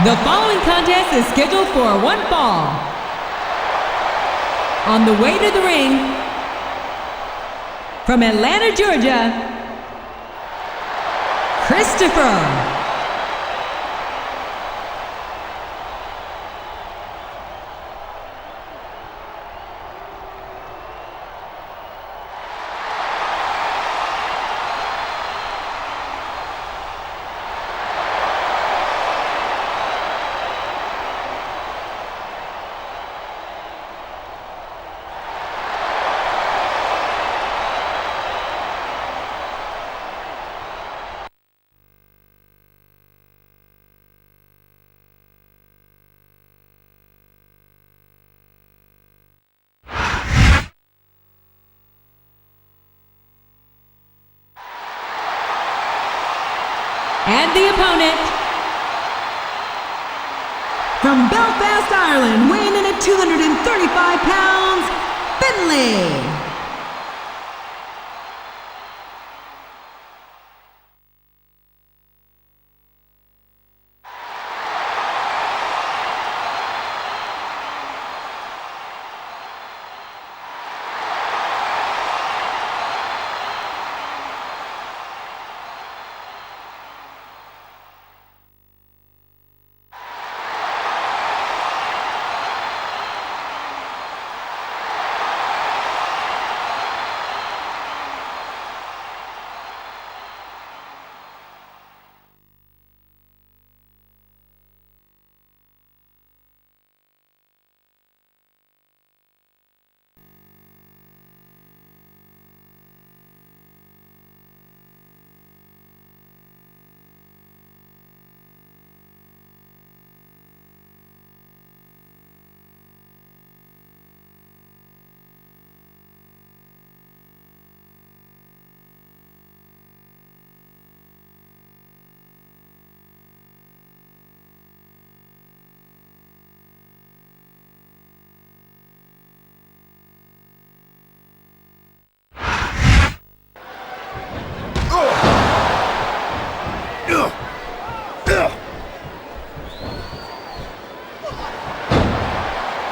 The following contest is scheduled for one fall. On the way to the ring, from Atlanta, Georgia, Christopher. And the opponent, from Belfast, Ireland, weighing in at 235 pounds, Finley.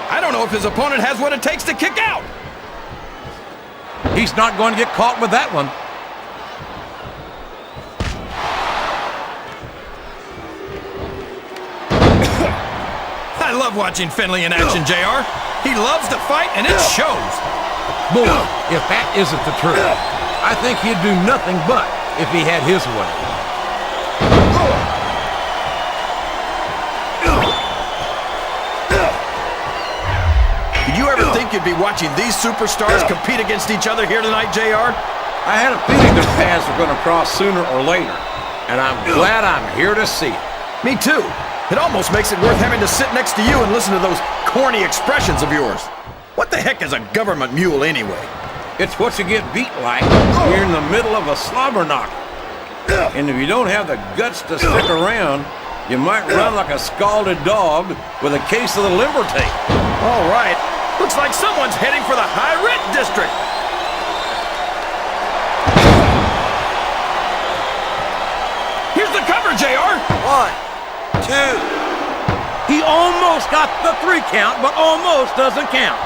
I don't know if his opponent has what it takes to kick out. He's not going to get caught with that one. I love watching Finley in action, JR. He loves to fight, and it shows. Boy, if that isn't the truth, I think he'd do nothing but if he had his way. Did you ever think you'd be watching these superstars compete against each other here tonight, JR? I had a feeling their paths were going to cross sooner or later, and I'm glad I'm here to see it. Me too. It almost makes it worth having to sit next to you and listen to those corny expressions of yours. What the heck is a government mule anyway? It's what you get beat like when you're in the middle of a slobber knocker. And if you don't have the guts to stick around, you might run like a scalded dog with a case of the limber tape. All right. Looks like someone's heading for the high rent district. Here's the cover, JR. 1, 2. He almost got the 3 count, but almost doesn't count.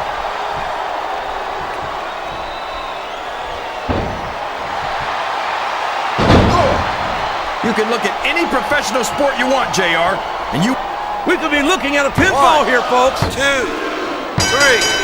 You can look at any professional sport you want, JR, and you... We could be looking at a pinfall here, folks. 2, 3.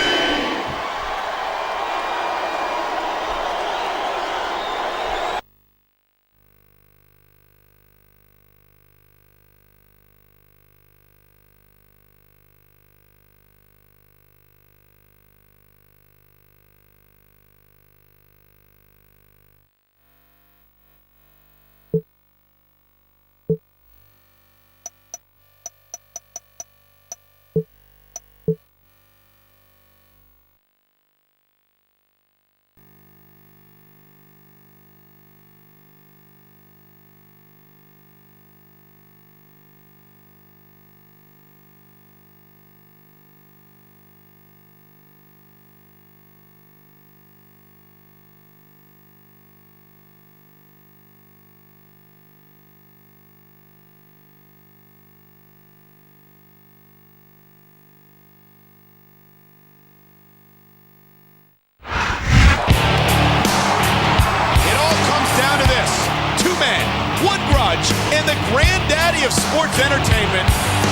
match in the granddaddy of sports entertainment,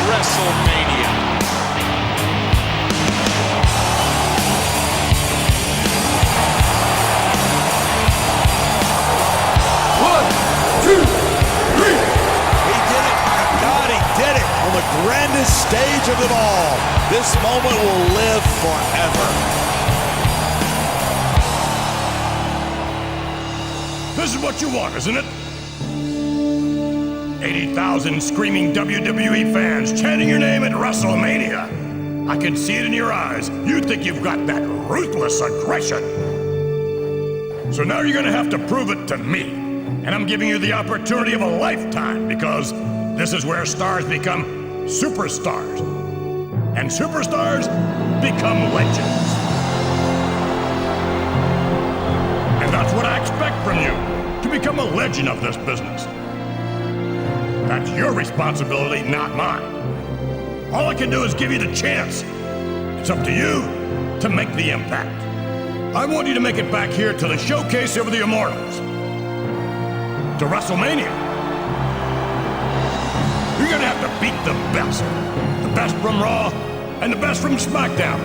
WrestleMania. The grandest stage of them all. This moment will live forever. This is what you want, isn't it? 80,000 screaming WWE fans chanting your name at WrestleMania. I can see it in your eyes. You think you've got that ruthless aggression. So now you're gonna have to prove it to me. And I'm giving you the opportunity of a lifetime, because this is where stars become superstars, and superstars become legends. And that's what I expect from you, to become a legend of this business. That's your responsibility, not mine. All I can do is give you the chance. It's up to you to make the impact. I want you to make it back here to the showcase of the Immortals, to WrestleMania. You're gonna have to beat the best from Raw and the best from Smackdown.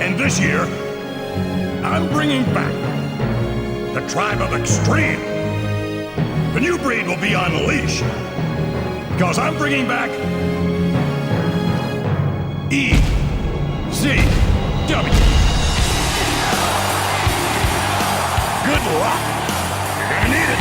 And this year, I'm bringing back the Tribe of Extreme. The new breed will be on leash, because I'm bringing back EZW. Good luck. You're gonna need it.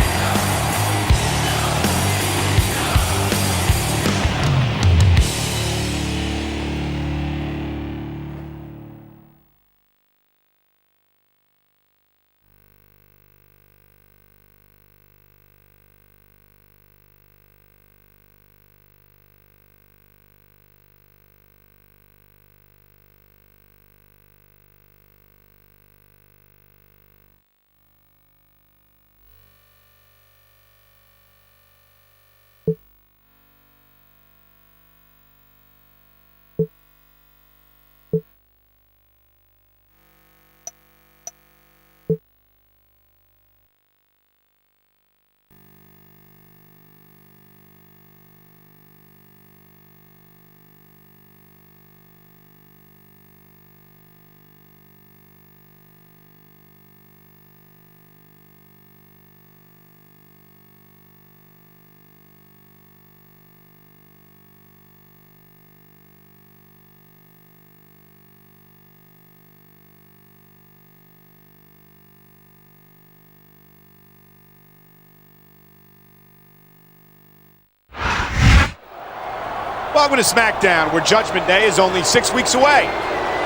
Welcome to Smackdown, where Judgment Day is only 6 weeks away.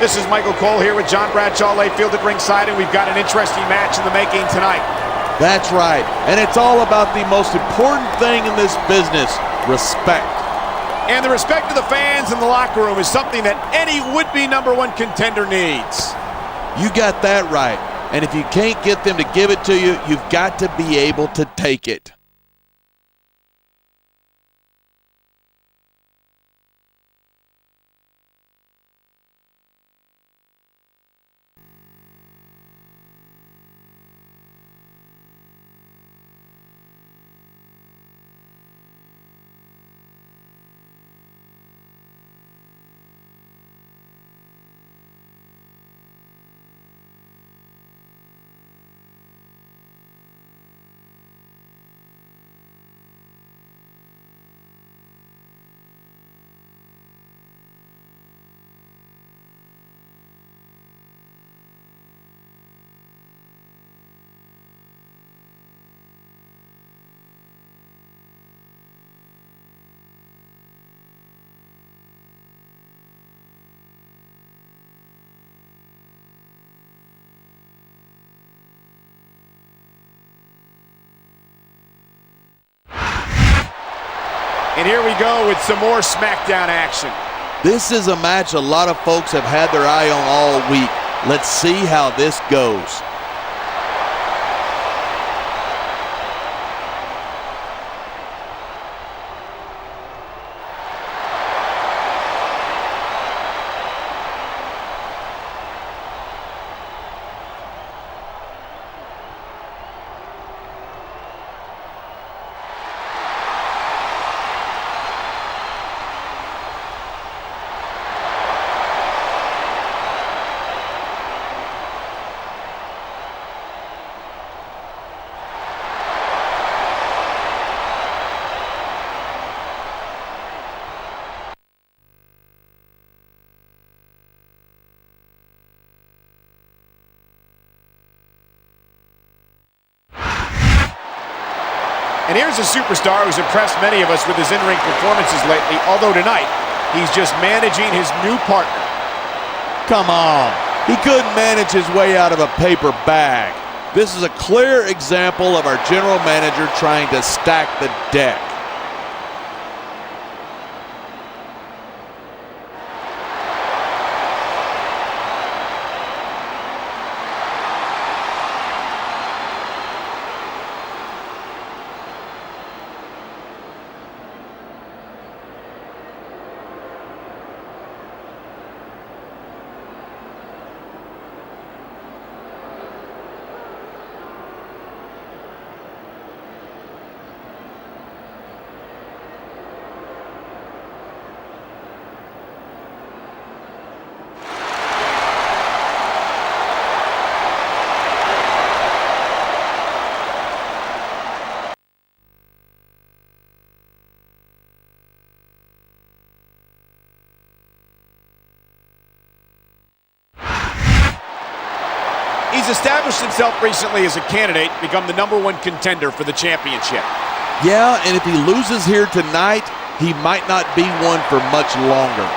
This is Michael Cole here with John Bradshaw Layfield at ringside, and we've got an interesting match in the making tonight. That's right. And it's all about the most important thing in this business, respect. And the respect of the fans in the locker room is something that any would-be #1 contender needs. You got that right. And if you can't get them to give it to you, you've got to be able to take it. And here we go with some more Smackdown action. This is a match a lot of folks have had their eye on all week. Let's see how this goes. And here's a superstar who's impressed many of us with his in-ring performances lately, although tonight, he's just managing his new partner. Come on. He couldn't manage his way out of a paper bag. This is a clear example of our general manager trying to stack the deck. He's established himself recently as a candidate, become the #1 contender for the championship. Yeah, and if he loses here tonight, he might not be one for much longer.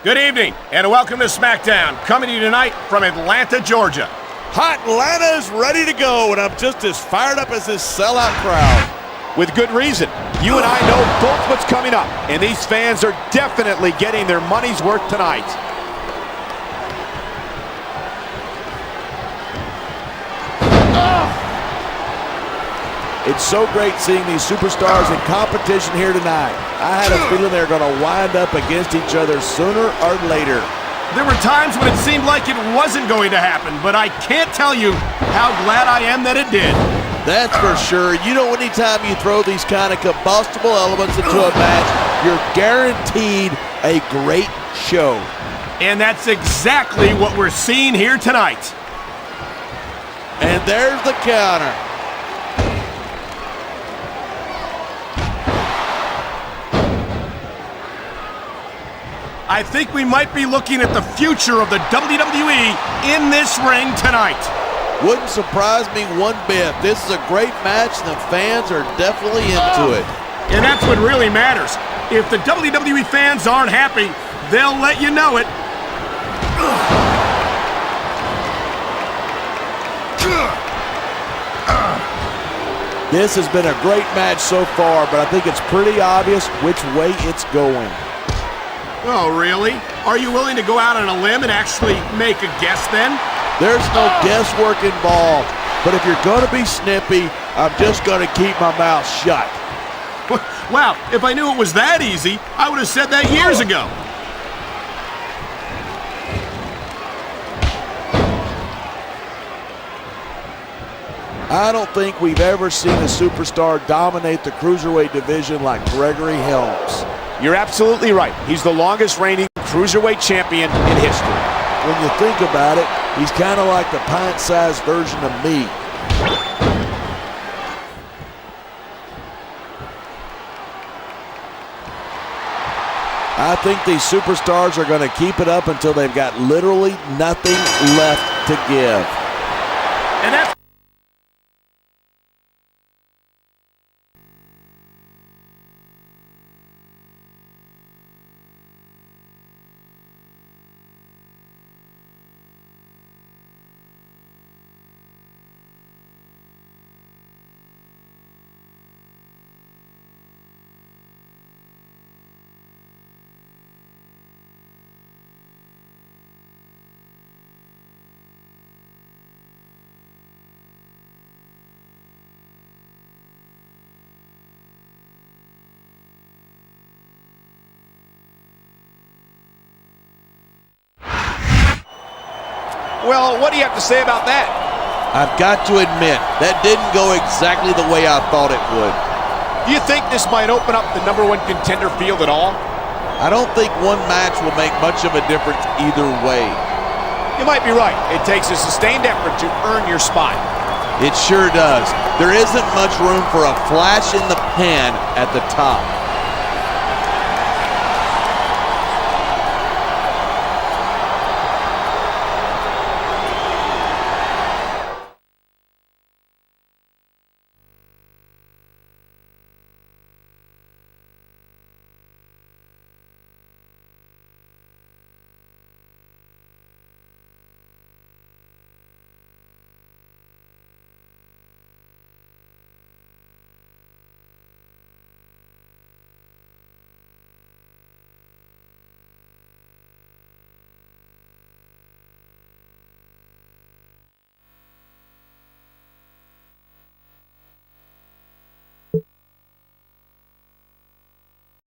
Good evening, and welcome to Smackdown, coming to you tonight from Atlanta, Georgia. Hot Atlanta's ready to go, and I'm just as fired up as this sellout crowd. With good reason. You and I know both what's coming up, and these fans are definitely getting their money's worth tonight. It's so great seeing these superstars in competition here tonight. I had a feeling they were going to wind up against each other sooner or later. There were times when it seemed like it wasn't going to happen, but I can't tell you how glad I am that it did. That's for sure. You know, anytime you throw these kind of combustible elements into a match, you're guaranteed a great show. And that's exactly what we're seeing here tonight. And there's the counter. I think we might be looking at the future of the WWE in this ring tonight. Wouldn't surprise me one bit. This is a great match, and the fans are definitely into it. And that's what really matters. If the WWE fans aren't happy, they'll let you know it. This has been a great match so far, but I think it's pretty obvious which way it's going. Oh, really? Are you willing to go out on a limb and actually make a guess then? There's no guesswork involved, but if you're going to be snippy, I'm just going to keep my mouth shut. Wow, if I knew it was that easy, I would have said that years ago. I don't think we've ever seen a superstar dominate the cruiserweight division like Gregory Helms. You're absolutely right. He's the longest reigning cruiserweight champion in history. When you think about it, he's kind of like the pint-sized version of me. I think these superstars are going to keep it up until they've got literally nothing left to give. And that's Well, what do you have to say about that? I've got to admit, that didn't go exactly the way I thought it would. Do you think this might open up the #1 contender field at all? I don't think one match will make much of a difference either way. You might be right. It takes a sustained effort to earn your spot. It sure does. There isn't much room for a flash in the pan at the top.